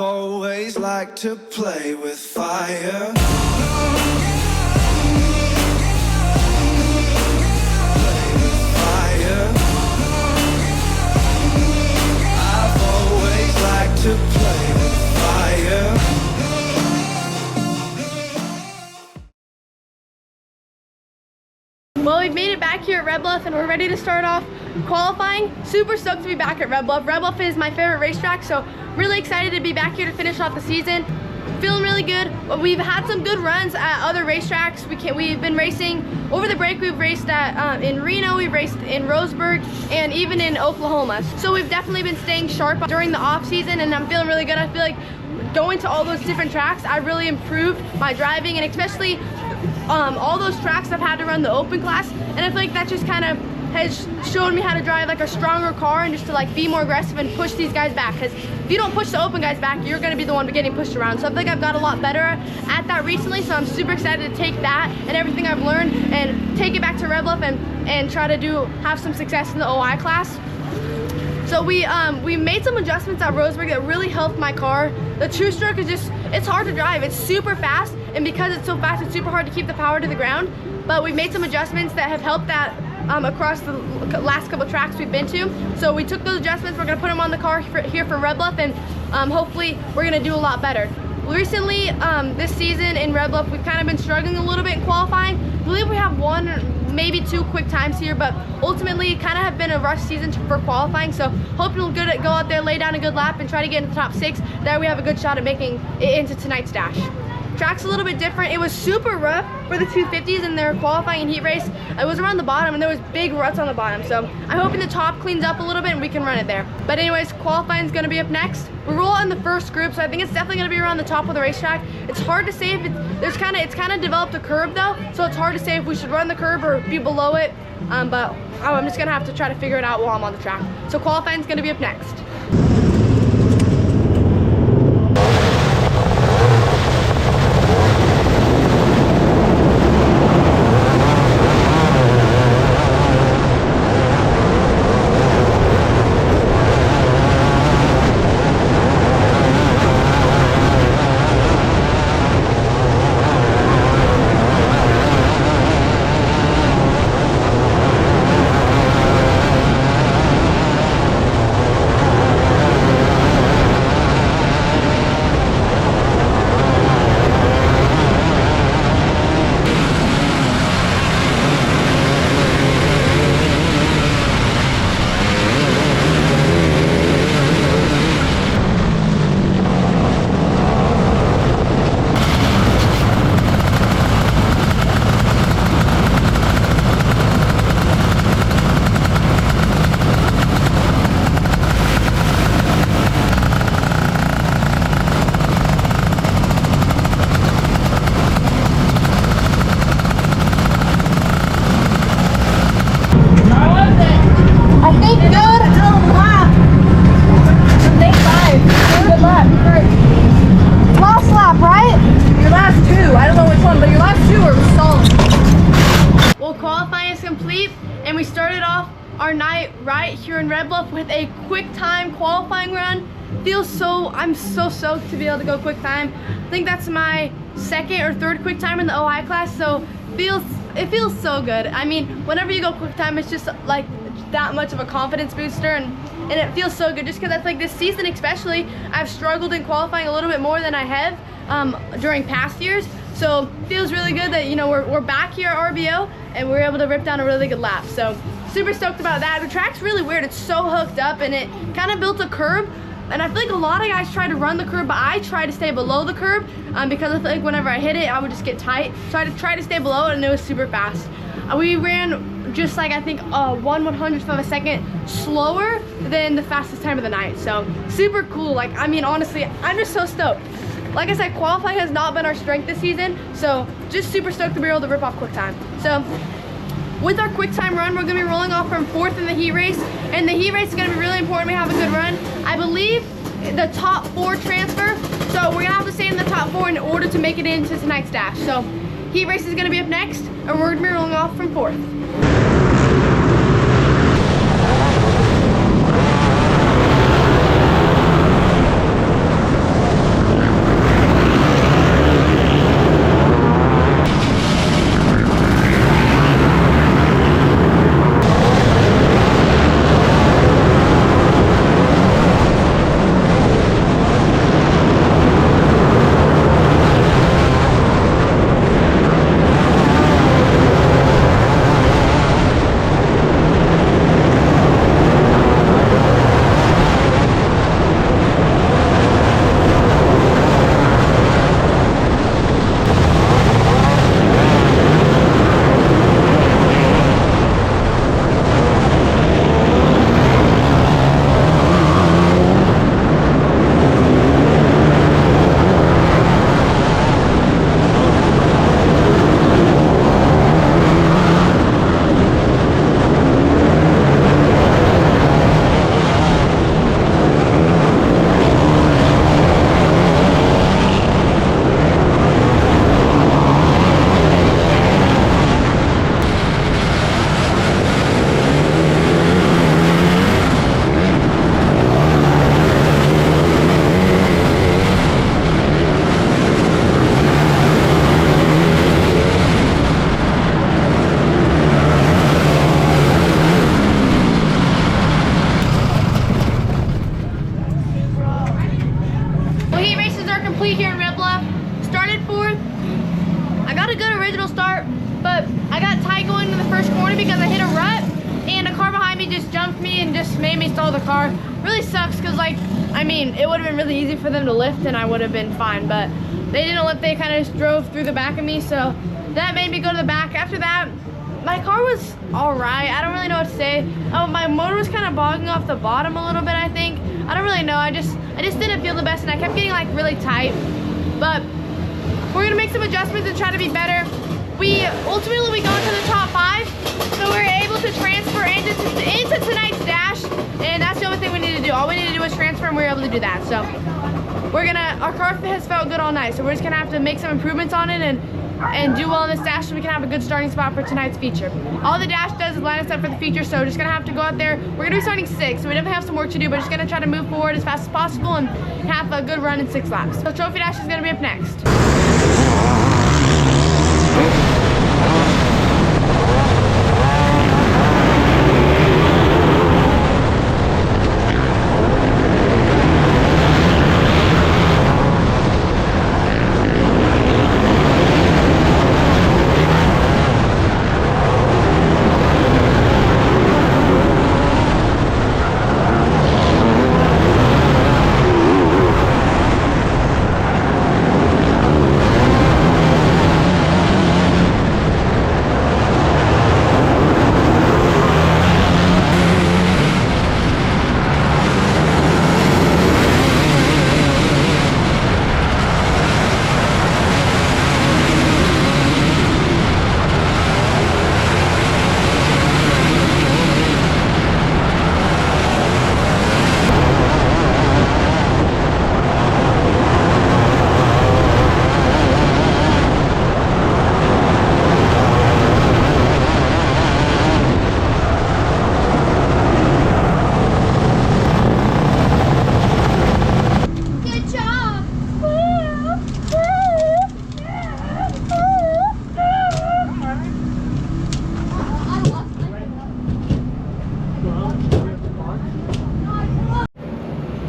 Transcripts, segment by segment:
always liked to play with fire. To play with fire. Well, we've made it back here at Red Bluff and we're ready to start off qualifying. Super stoked to be back at Red Bluff. Red Bluff is my favorite racetrack, so really excited to be back here to finish off the season. Feeling really good. We've had some good runs at other racetracks. We've been racing over the break. We've raced at in Reno, we've raced in Roseburg, and even in Oklahoma. So we've definitely been staying sharp during the off season, and I'm feeling really good. I feel like going to all those different tracks, I really improved my driving, and especially all those tracks I've had to run the open class, and I feel like that just kind of has shown me how to drive like a stronger car and just to like be more aggressive and push these guys back, because if you don't push the open guys back, you're going to be the one getting pushed around. So I think I've got a lot better at that recently, so I'm super excited to take that and everything I've learned and take it back to Red Bluff and try to have some success in the OI class. So we made some adjustments at Roseburg that really helped my car. The True Stroke is just, it's hard to drive. It's super fast, and because it's so fast, it's super hard to keep the power to the ground. But we've made some adjustments that have helped that across the last couple tracks we've been to. So we took those adjustments, we're gonna put them on the car here for Red Bluff, and hopefully we're gonna do a lot better. Recently, this season in Red Bluff, we've kind of been struggling a little bit in qualifying. I believe we have one or maybe two quick times here, but ultimately kind of have been a rush season for qualifying. So hoping we'll go out there, lay down a good lap, and try to get in the top 6. There we have a good shot at making it into tonight's dash. Track's a little bit different. It was super rough for the 250s in their qualifying and heat race. It was around the bottom and there was big ruts on the bottom. So I'm hoping the top cleans up a little bit and we can run it there. But anyways, qualifying is gonna be up next. We roll in the first group, so I think it's definitely gonna be around the top of the racetrack. It's hard to say if it's kind of developed a curve though, so it's hard to say if we should run the curve or be below it. But I'm just gonna have to try to figure it out while I'm on the track. So qualifying is gonna be up next. And we started off our night right here in Red Bluff with a quick time qualifying run. I'm so stoked to be able to go quick time. I think that's my second or third quick time in the OI class, so it feels so good. I mean, whenever you go quick time, it's just like that much of a confidence booster, and it feels so good just because I think this season especially, I've struggled in qualifying a little bit more than I have during past years. So it feels really good that, you know, we're back here at RBO and we're able to rip down a really good lap. So super stoked about that. The track's really weird. It's so hooked up and it kind of built a curb. And I feel like a lot of guys try to run the curb, but I try to stay below the curb because I feel like whenever I hit it, I would just get tight. So I tried to stay below it and it was super fast. We ran just like, I think 1/100th of a second slower than the fastest time of the night. So super cool. Like, I mean, honestly, I'm just so stoked. Like I said, qualifying has not been our strength this season, so just super stoked to be able to rip off quick time. So with our quick time run, we're gonna be rolling off from 4th in the heat race, and the heat race is gonna be really important we have a good run. I believe the top 4 transfer, so we're gonna have to stay in the top 4 in order to make it into tonight's dash. So heat race is gonna be up next, and we're gonna be rolling off from 4th. baby just jumped me and just made me stall the car. Really sucks because, like, I mean, it would have been really easy for them to lift and I would have been fine, but they didn't lift. They kind of just drove through the back of me, so that made me go to the back. After that, my car was all right. I don't really know what to say. Oh, my motor was kind of bogging off the bottom a little bit, I think. I don't really know. I just didn't feel the best, and I kept getting like really tight. But we're gonna make some adjustments and try to be better. Ultimately we got to the top 5, so we were able to transfer into tonight's dash, and that's the only thing we need to do. All we need to do was transfer, and we were able to do that. So our car has felt good all night, so we're just gonna have to make some improvements on it and do well in this dash so we can have a good starting spot for tonight's feature. All the dash does is line us up for the feature, so we're just gonna have to go out there. We're gonna be starting 6, so we definitely have some work to do, but just gonna try to move forward as fast as possible and have a good run in 6 laps. So trophy dash is gonna be up next.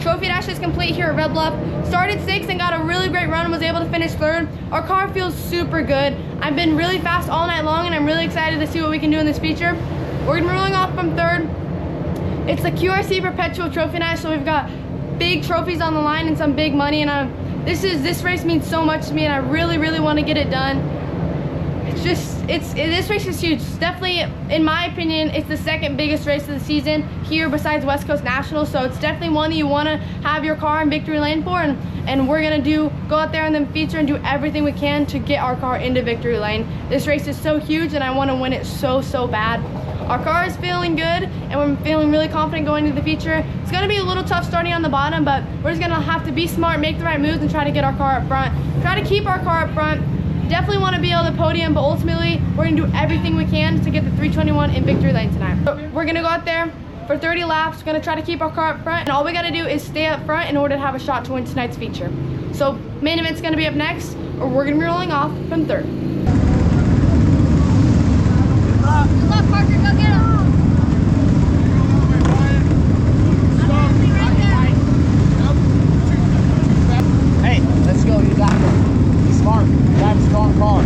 Trophy dash is complete here at Red Bluff. Started 6th and got a really great run and was able to finish 3rd. Our car feels super good. I've been really fast all night long and I'm really excited to see what we can do in this feature. We're gonna be rolling off from 3rd. It's the QRC Perpetual Trophy Night, so we've got big trophies on the line and some big money, and this race means so much to me and I really, really want to get it done. This race is huge. It's definitely, in my opinion, it's the 2nd biggest race of the season here besides West Coast Nationals, so it's definitely one that you want to have your car in victory lane for, and we're going to go out there in the feature and do everything we can to get our car into victory lane. This race is so huge and I want to win it so bad. Our car is feeling good and we're feeling really confident going into the feature. It's going to be a little tough starting on the bottom, but we're just going to have to be smart, make the right moves, and try to get our car up front. Try to keep our car up front. Definitely want to be able to podium, but ultimately we're going to do everything we can to get the 321 in victory lane tonight. So we're going to go out there for 30 laps. We're going to try to keep our car up front, and all we got to do is stay up front in order to have a shot to win tonight's feature. So main event's going to be up next, or we're going to be rolling off from 3rd. Good luck, Parker. Go get him. Hey, let's go. You got it. Be smart. Drive a strong car.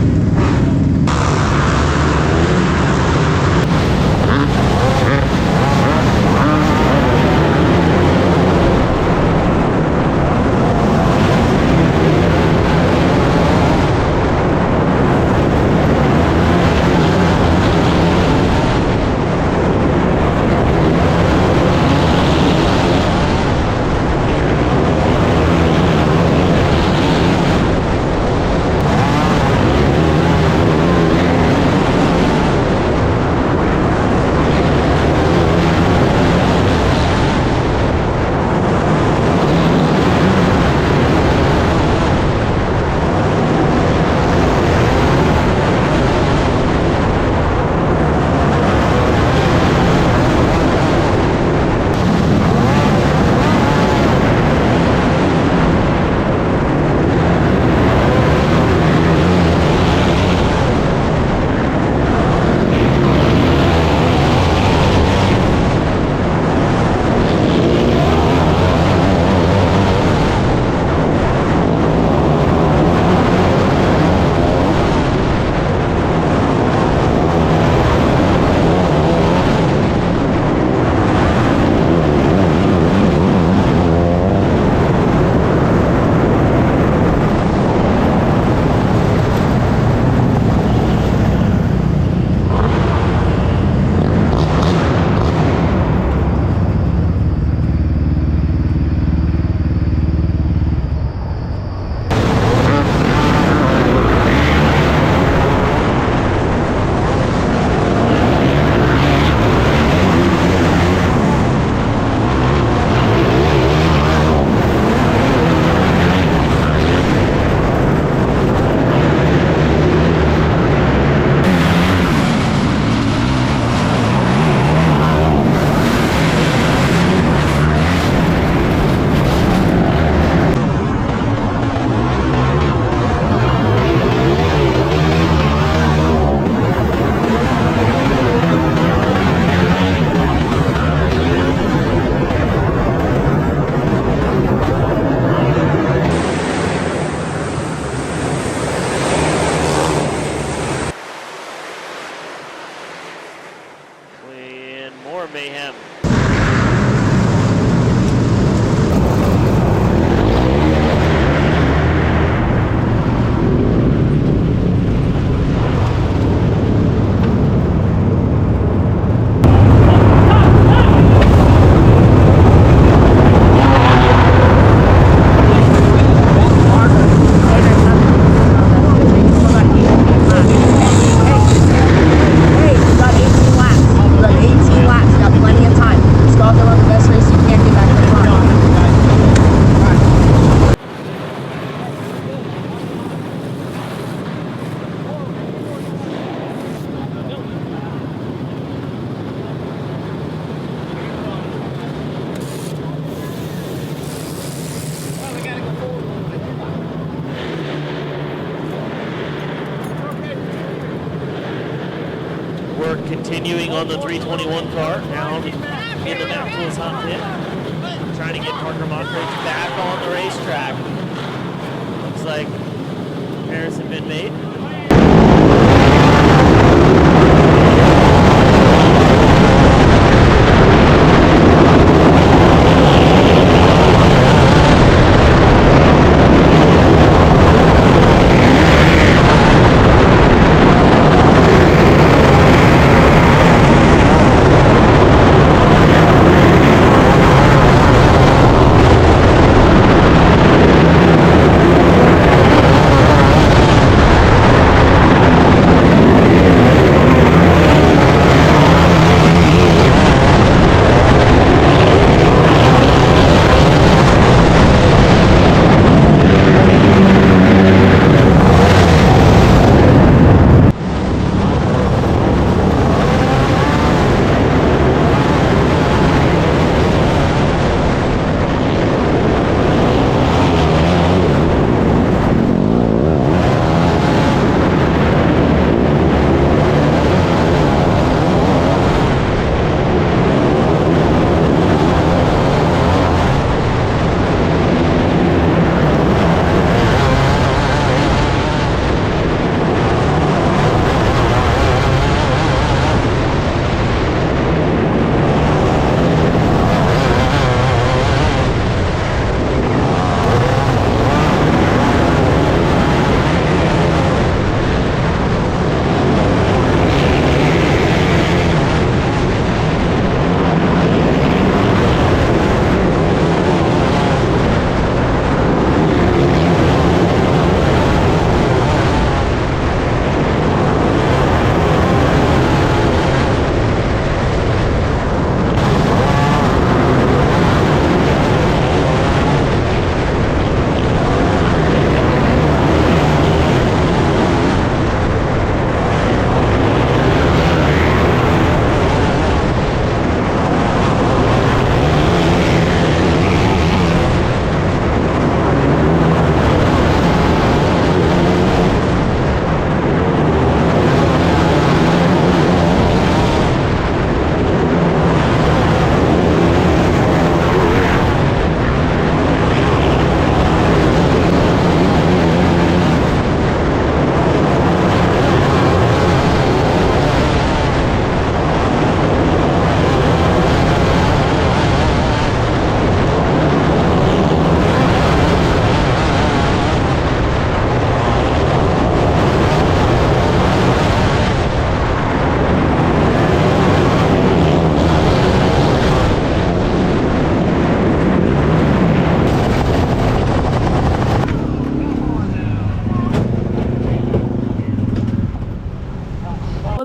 them. We're continuing on the 321 car, down in the Naturals Hunt pit. Trying to get Parker Moncrief back on the racetrack. Looks like repairs have been made.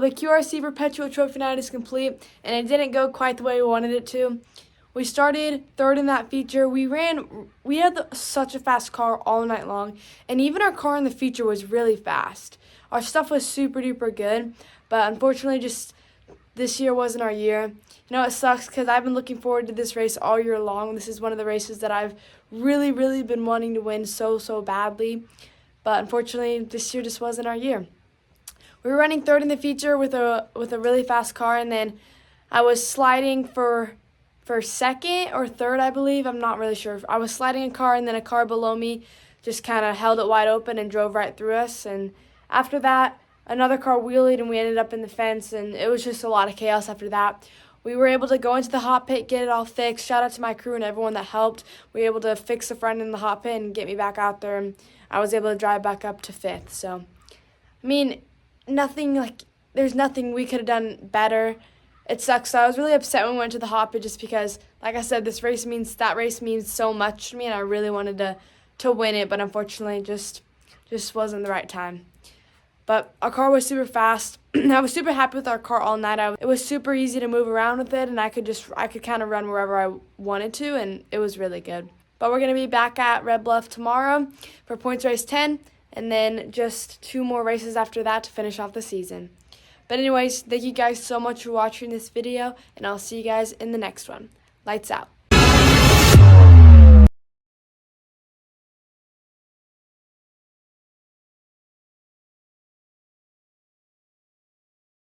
The QRC Perpetual Trophy Night is complete, and it didn't go quite the way we wanted it to. We started third in that feature. We had such a fast car all night long, and even our car in the feature was really fast. Our stuff was super duper good, but unfortunately just this year wasn't our year. You know, it sucks because I've been looking forward to this race all year long. This is one of the races that I've really been wanting to win so badly, but unfortunately this year just wasn't our year. We were running third in the feature with a really fast car, and then I was sliding for second or third, I believe. I'm not really sure. I was sliding a car, and then a car below me just kind of held it wide open and drove right through us. And after that, another car wheelied, and we ended up in the fence, and it was just a lot of chaos after that. we were able to go into the hot pit, get it all fixed. Shout out to my crew and everyone that helped. We were able to fix the front in the hot pit and get me back out there, and I was able to drive back up to 5th. So, I mean, there's nothing we could have done better. It sucks. So I was really upset when we went to the hot pit just because, like I said, that race means so much to me, and I really wanted to win it, but unfortunately just wasn't the right time. But our car was super fast. I was super happy with our car all night. It was super easy to move around with it, and I could kind of run wherever I wanted to, and it was really good. But we're going to be back at Red Bluff tomorrow for points race 10, and then just 2 more races after that to finish off the season. But anyways, thank you guys so much for watching this video, and I'll see you guys in the next one. Lights out.